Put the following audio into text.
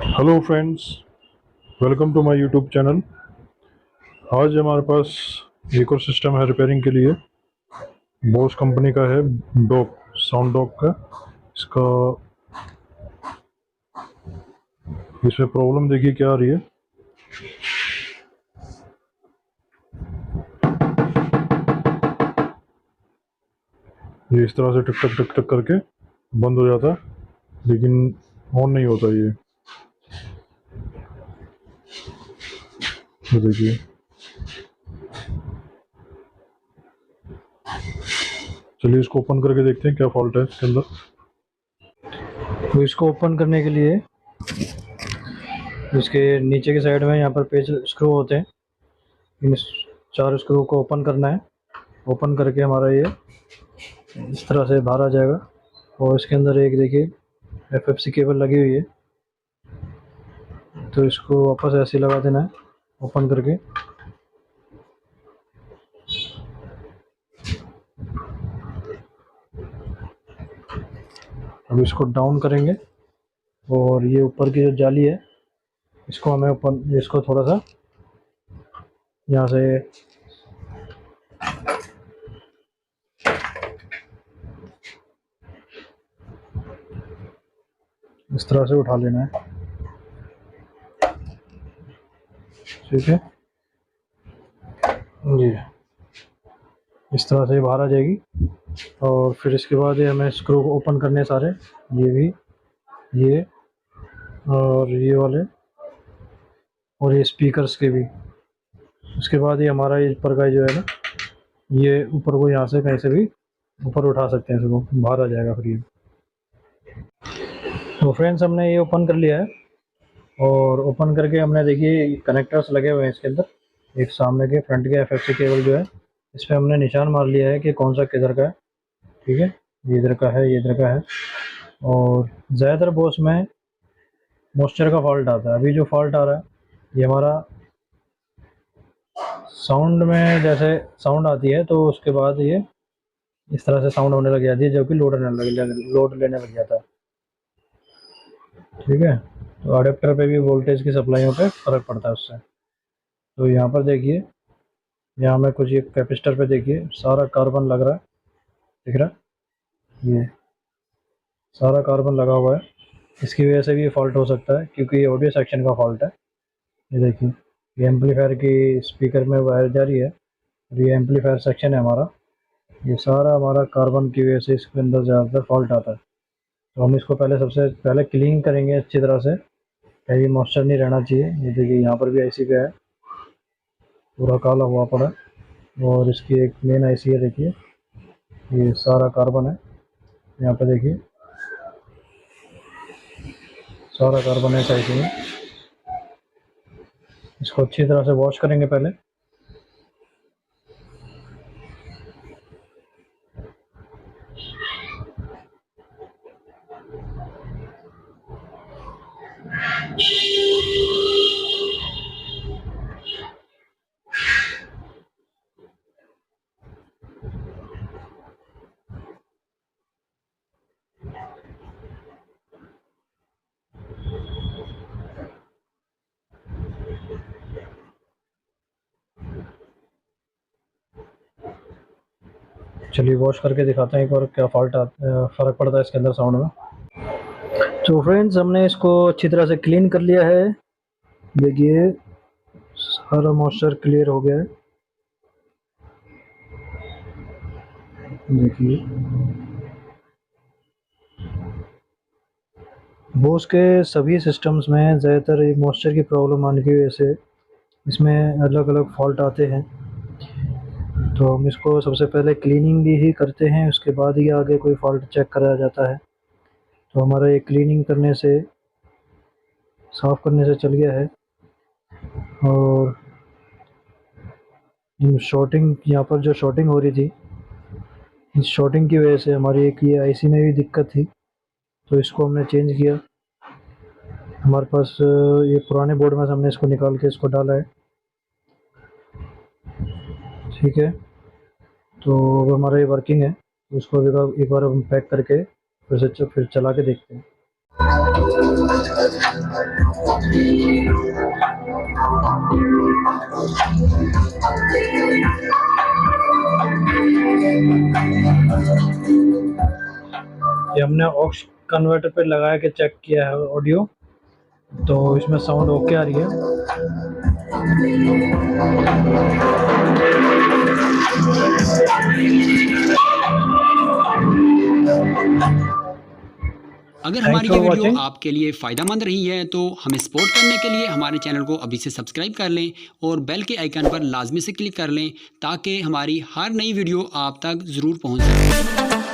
Hello friends, welcome to my YouTube channel. आज हमारे पास एक और सिस्टम है रिपेयरिंग के लिए। बोस कंपनी का है, डॉक साउंड डॉक का। इसका इसमें प्रॉब्लम देखिए क्या आ रही है। ये इस तरह से टक टक टक टक करके बंद हो जाता है, लेकिन ऑन नहीं होता ये देखिए। चलिए इसको ओपन करके देखते हैं क्या फॉल्ट है इसके अंदर। तो इसको ओपन करने के लिए इसके नीचे के साइड में यहाँ पर पेच स्क्रू होते हैं। इन 4 स्क्रू को ओपन करना है। ओपन करके हमारा ये इस तरह से बाहर आ जाएगा। और इसके अंदर एक देखिए एफएफसी केबल लगी हुई है, तो इसको वापस ऐसे लगा देना है ओपन करके। अब इसको डाउन करेंगे और ये ऊपर की जो जाली है इसको हमें ऊपर, इसको थोड़ा सा यहाँ से इस तरह से उठा लेना है। ठीक है जी, इस तरह से बाहर आ जाएगी। और फिर इसके बाद ये हमें स्क्रू को ओपन करने सारे, ये भी, ये और ये वाले, और ये स्पीकर्स के भी। उसके बाद ये हमारा ये ऊपर का जो है ना, ये ऊपर को यहाँ से कहीं से भी ऊपर उठा सकते हैं, इसको बाहर आ जाएगा फिर ये। तो फ्रेंड्स हमने ये ओपन कर लिया है। और ओपन करके हमने देखिए कनेक्टर्स लगे हुए हैं इसके अंदर। एक सामने के फ्रंट के एफएफसी केबल जो है, इस पर हमने निशान मार लिया है कि कौन सा किधर का है। ठीक है, ये इधर का है, ये इधर का है। और ज़्यादातर बोस में मॉइस्चर का फॉल्ट आता है। अभी जो फॉल्ट आ रहा है ये हमारा साउंड में, जैसे साउंड आती है तो उसके बाद ये इस तरह से साउंड होने लग जाती है, जो कि लोड लेने लग जाता है। ठीक है, तो अडेप्टर पे भी वोल्टेज की सप्लाइयों पे फ़र्क पड़ता है उससे। तो यहाँ पर देखिए, यहाँ में कुछ ये कैपेसिटर पे देखिए सारा कार्बन लग रहा है, दिख रहा है, ये सारा कार्बन लगा हुआ है। इसकी वजह से भी ये फॉल्ट हो सकता है, क्योंकि ये ऑडियो सेक्शन का फॉल्ट है। ये देखिए, ये एम्पलीफायर की स्पीकर में वायर जा रही है और ये एम्पलीफायर सेक्शन है हमारा। ये सारा हमारा कार्बन की वजह से इसके अंदर ज़्यादातर फॉल्ट आता है। तो हम इसको पहले, सबसे पहले क्लीन करेंगे अच्छी तरह से, कहीं मॉइस्चर नहीं रहना चाहिए। ये देखिए यहाँ पर भी आईसी पे है, पूरा काला हुआ पड़ा। और इसकी एक मेन आईसी है, देखिए ये सारा कार्बन है। यहाँ पे देखिए सारा कार्बन है इस आईसी में। इसको अच्छी तरह से वॉश करेंगे पहले। चलिए वॉश करके दिखाते हैं एक बार क्या फ़र्क पड़ता है इसके अंदर साउंड में। तो फ्रेंड्स हमने इसको अच्छी तरह से क्लीन कर लिया है। देखिए सारा मॉइस्चर क्लियर हो गया है। देखिए बोस के सभी सिस्टम्स में ज़्यादातर एक मॉइस्चर की प्रॉब्लम आने की वजह से इसमें अलग अलग फॉल्ट आते हैं। तो हम इसको सबसे पहले क्लीनिंग भी ही करते हैं, उसके बाद ही आगे कोई फॉल्ट चेक कराया जाता है। तो हमारा ये क्लीनिंग करने से, साफ़ करने से चल गया है। और शॉर्टिंग, यहाँ पर जो शॉर्टिंग हो रही थी, इस शॉर्टिंग की वजह से हमारी एक ये आईसी में भी दिक्कत थी, तो इसको हमने चेंज किया। हमारे पास ये पुराने बोर्ड में से हमने इसको निकाल के इसको डाला है। ठीक है, तो अब हमारा ये वर्किंग है। तो इसको एक बार हम पैक करके फिर चला के देखते हैं। ये हमने ऑक्स कन्वर्टर पे लगा के चेक किया है ऑडियो, तो इसमें साउंड ओके आ रही है। अगर हमारी ये वीडियो आपके लिए फ़ायदेमंद रही है तो हमें सपोर्ट करने के लिए हमारे चैनल को अभी से सब्सक्राइब कर लें और बेल के आइकन पर लाजमी से क्लिक कर लें ताकि हमारी हर नई वीडियो आप तक ज़रूर पहुंच सके।